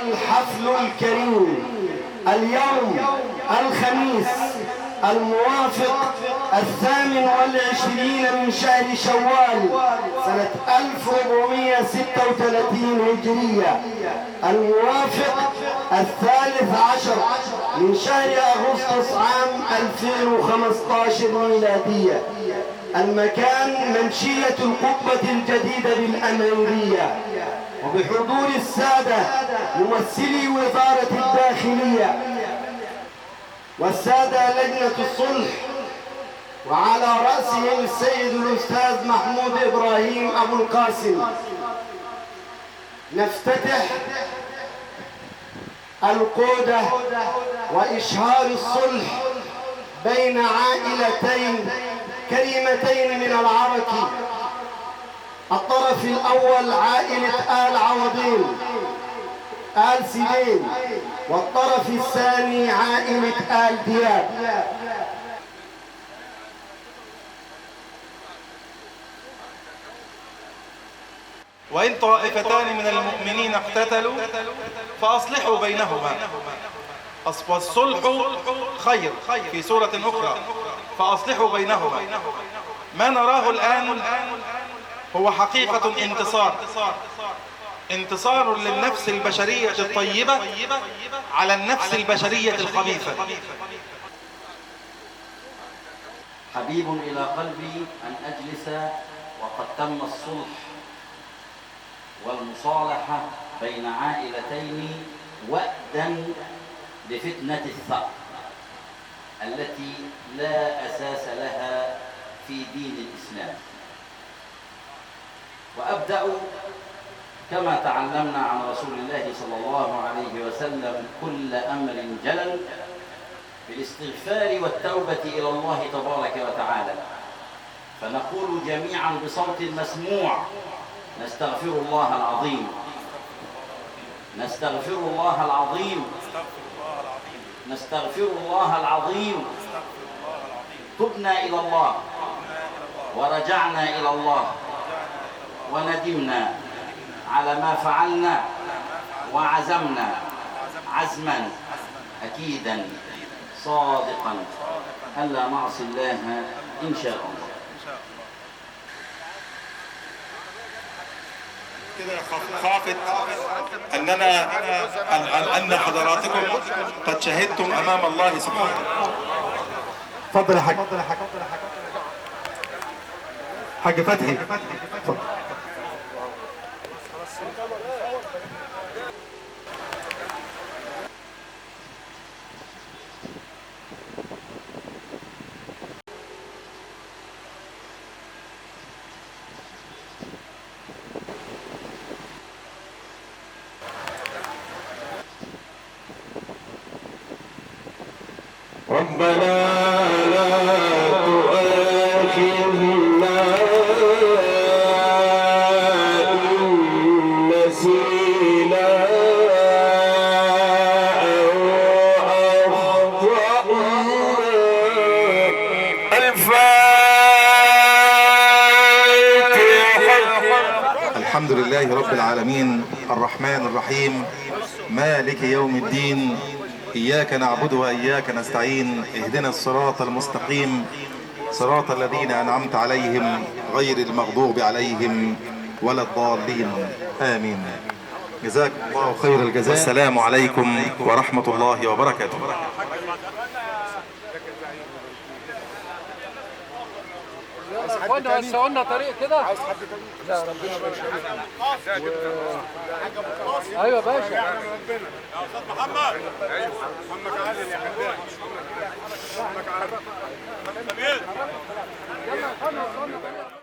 الحفل الكريم اليوم الخميس الموافق 28 من شهر شوال سنة 1436 هجرية، الموافق 13 من شهر أغسطس عام 2015 ميلادية. المكان منشية القبة الجديدة بالأميرية، وبحضور السادة ممثلي وزارة الداخلية والسادة لجنة الصلح، وعلى رأسهم السيد الأستاذ محمود إبراهيم أبو القاسم. نفتتح القودة وإشهار الصلح بين عائلتين كريمتين من العركي. الطرف الأول عائلة آل عوضين آل سيدين، والطرف الثاني عائلة آل دياب. وإن طائفتان من المؤمنين اقتتلوا فأصلحوا بينهما، والصلح خير في سورة أخرى، فأصلحوا بينهما. ما نراه الآن هو حقيقة انتصار للنفس البشرية الطيبة على النفس البشرية الخبيثة. حبيب إلى قلبي أن أجلس وقد تم الصلح والمصالحة بين عائلتين وأدا لفتنة الثأر التي لا أساس لها في دين الإسلام. وأبدأ كما تعلمنا عن رسول الله صلى الله عليه وسلم كل أمر جلل بالاستغفار والتوبة إلى الله تبارك وتعالى، فنقول جميعا بصوت مسموع: نستغفر الله العظيم، نستغفر الله العظيم، نستغفر الله العظيم. تبنا إلى الله ورجعنا إلى الله وندمنا على ما فعلنا، وعزمنا عزما أكيدا صادقا ألا نعصي الله إن شاء الله. خافت أن حضراتكم قد شهدتم أمام الله سبحانه. تفضل يا حاج. حاج فتحي تفضل. ربنا لا تؤاخذنا إن نسينا أو أخطأنا. الفاتحة. الحمد لله رب العالمين الرحمن الرحيم مالك يوم الدين، إياك نعبد وإياك نستعين، اهدنا الصراط المستقيم صراط الذين أنعمت عليهم غير المغضوب عليهم ولا الضالين، آمين. جزاكم الله خير الجزاء، والسلام عليكم ورحمة الله وبركاته. اخوانا وسعوا لنا طريق كده. عاوز حد تاني؟ لا ربنا يبارك فيك. ايوه يا باشا. ربنا يا استاذ محمد. ايوه محمد عادل يا حبيبي. محمد عادل. يلا يا اخوانا.